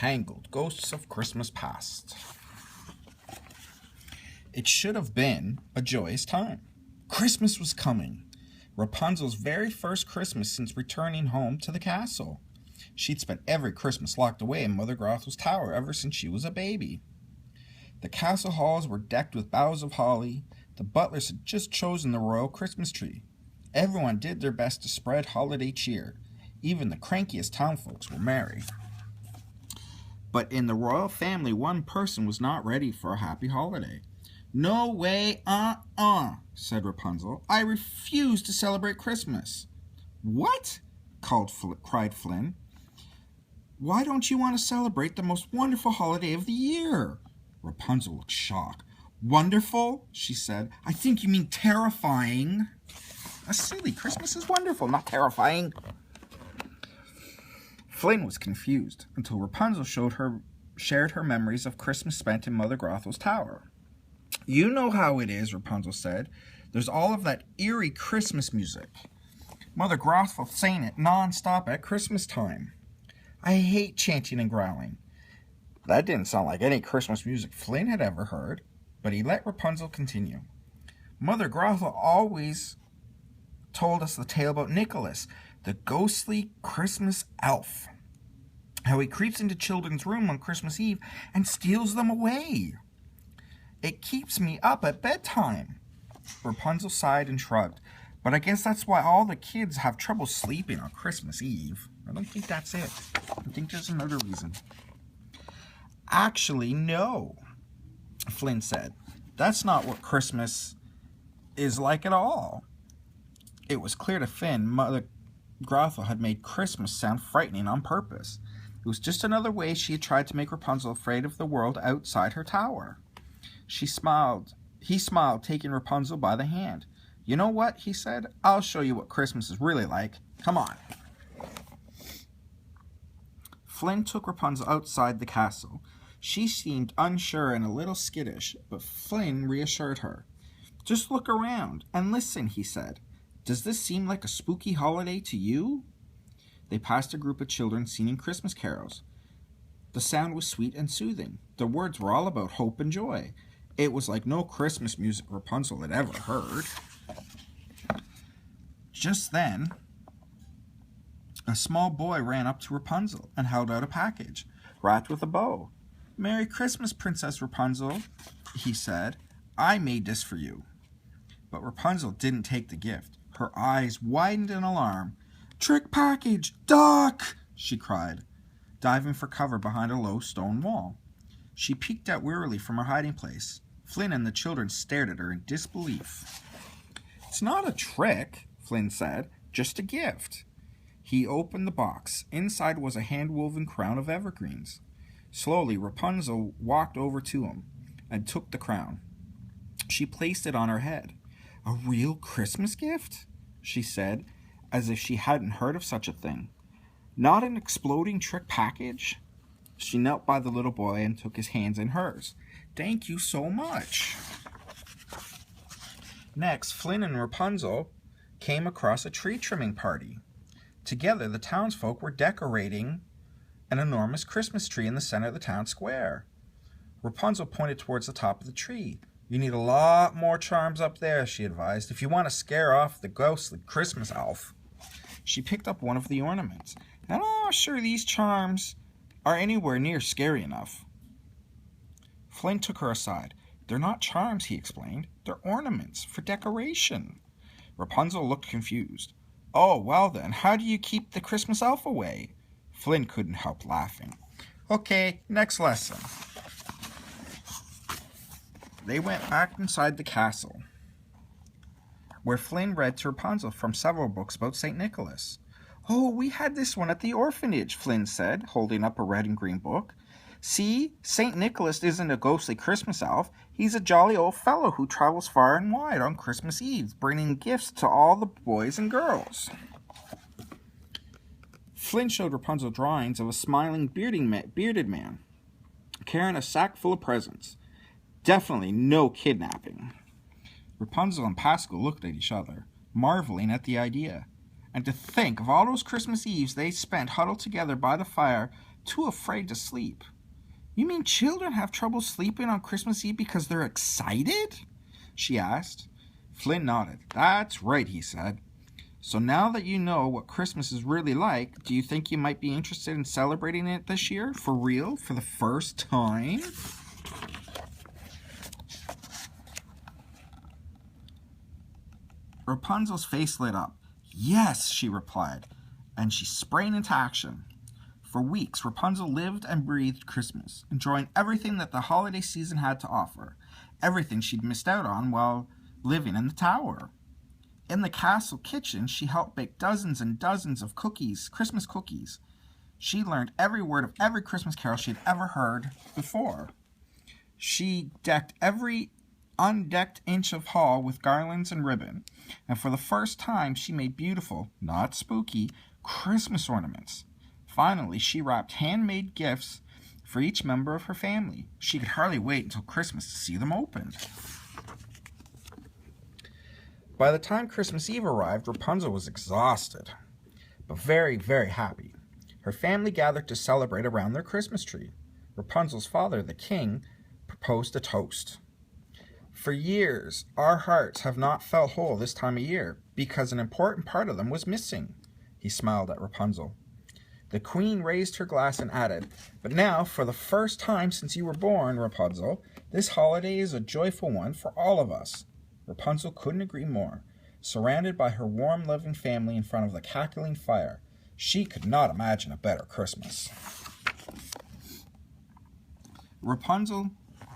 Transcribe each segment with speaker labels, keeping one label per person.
Speaker 1: Tangled, Ghosts of Christmas Past. It should have been a joyous time. Christmas was coming. Rapunzel's very first Christmas since returning home to the castle. She'd spent every Christmas locked away in Mother Grothel's tower ever since she was a baby. The castle halls were decked with boughs of holly. The butlers had just chosen the royal Christmas tree. Everyone did their best to spread holiday cheer. Even the crankiest townfolks were merry. But in the royal family, one person was not ready for a happy holiday. "No way, said Rapunzel. "I refuse to celebrate Christmas." "What?" cried Flynn. "Why don't you want to celebrate the most wonderful holiday of the year?" Rapunzel looked shocked. "Wonderful?" she said. "I think you mean terrifying." "That's silly. Christmas is wonderful, not terrifying." Flynn was confused until Rapunzel shared her memories of Christmas spent in Mother Grothel's tower. "You know how it is," Rapunzel said. "There's all of that eerie Christmas music. Mother Grothel sang it non-stop at Christmas time. I hate chanting and growling." That didn't sound like any Christmas music Flynn had ever heard, but he let Rapunzel continue. "Mother Grothel always told us the tale about Nicholas, the ghostly Christmas elf. How he creeps into children's room on Christmas Eve and steals them away. It keeps me up at bedtime." Rapunzel sighed and shrugged. "But I guess that's why all the kids have trouble sleeping on Christmas Eve." I don't think that's it. I think there's another reason. "Actually, no," Flynn said. "That's not what Christmas is like at all." It was clear to Finn Mother Grothel had made Christmas sound frightening on purpose. It was just another way she had tried to make Rapunzel afraid of the world outside her tower. He smiled, taking Rapunzel by the hand. "You know what?" he said. "I'll show you what Christmas is really like. Come on." Flynn took Rapunzel outside the castle. She seemed unsure and a little skittish, but Flynn reassured her. "Just look around and listen," he said. "Does this seem like a spooky holiday to you?" They passed a group of children singing Christmas carols. The sound was sweet and soothing. The words were all about hope and joy. It was like no Christmas music Rapunzel had ever heard. Just then, a small boy ran up to Rapunzel and held out a package, wrapped with a bow. "Merry Christmas, Princess Rapunzel," he said. "I made this for you." But Rapunzel didn't take the gift. Her eyes widened in alarm. "Trick package! Duck!" she cried, diving for cover behind a low stone wall. She peeked out wearily from her hiding place. Flynn and the children stared at her in disbelief. "It's not a trick," Flynn said, "just a gift." He opened the box. Inside was a hand-woven crown of evergreens. Slowly, Rapunzel walked over to him and took the crown. She placed it on her head. "A real Christmas gift?" she said, as if she hadn't heard of such a thing. "Not an exploding trick package?" She knelt by the little boy and took his hands in hers. "Thank you so much." Next, Flynn and Rapunzel came across a tree trimming party. Together, the townsfolk were decorating an enormous Christmas tree in the center of the town square. Rapunzel pointed towards the top of the tree. "You need a lot more charms up there," she advised, "if you want to scare off the ghostly Christmas elf." She picked up one of the ornaments. "I'm not sure these charms are anywhere near scary enough." Flynn took her aside. "They're not charms," he explained. "They're ornaments for decoration." Rapunzel looked confused. "Oh, well then, how do you keep the Christmas elf away?" Flynn couldn't help laughing. "Okay, next lesson." They went back inside the castle, where Flynn read to Rapunzel from several books about St. Nicholas. "Oh, we had this one at the orphanage," Flynn said, holding up a red and green book. "See, St. Nicholas isn't a ghostly Christmas elf. He's a jolly old fellow who travels far and wide on Christmas Eve, bringing gifts to all the boys and girls." Flynn showed Rapunzel drawings of a smiling bearded man carrying a sack full of presents. Definitely no kidnapping. Rapunzel and Pascal looked at each other, marveling at the idea. And to think of all those Christmas Eves they spent huddled together by the fire, too afraid to sleep. You mean children have trouble sleeping on Christmas Eve because they're excited? She asked. Flynn nodded. That's right, he said. So now that you know what Christmas is really like, do you think you might be interested in celebrating it this year? For real? For the first time? Rapunzel's face lit up. Yes, she replied, and she sprang into action. For weeks, Rapunzel lived and breathed Christmas, enjoying everything that the holiday season had to offer, everything she'd missed out on while living in the tower. In the castle kitchen, she helped bake dozens and dozens of cookies, Christmas cookies. She learned every word of every Christmas carol she'd ever heard before. She decked every undecked inch of hall with garlands and ribbon, and for the first time she made beautiful, not spooky, Christmas ornaments. Finally, she wrapped handmade gifts for each member of her family. She could hardly wait until Christmas to see them opened. By the time Christmas Eve arrived, Rapunzel was exhausted, but very, very happy. Her family gathered to celebrate around their Christmas tree. Rapunzel's father, the king, proposed a toast. For years, our hearts have not felt whole this time of year because an important part of them was missing. He smiled at Rapunzel. The queen raised her glass and added, But now, for the first time since you were born, Rapunzel, this holiday is a joyful one for all of us. Rapunzel couldn't agree more. Surrounded by her warm, loving family in front of the cackling fire, she could not imagine a better Christmas. Rapunzel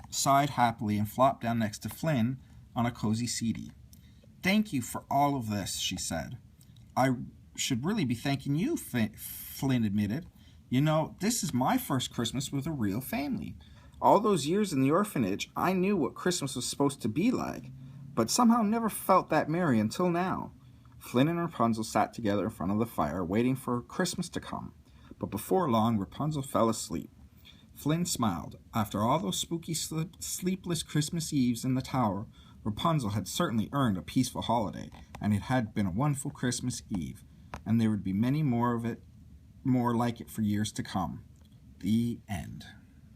Speaker 1: sighed happily and flopped down next to Flynn on a cozy seatee. Thank you for all of this, she said. I should really be thanking you, Flynn admitted. You know, this is my first Christmas with a real family. All those years in the orphanage, I knew what Christmas was supposed to be like, but somehow never felt that merry until now. Flynn and Rapunzel sat together in front of the fire, waiting for Christmas to come. But before long, Rapunzel fell asleep. Flynn smiled. After all those spooky, sleepless Christmas Eves in the tower, Rapunzel had certainly earned a peaceful holiday, and it had been a wonderful Christmas Eve, and there would be many more like it for years to come. The end.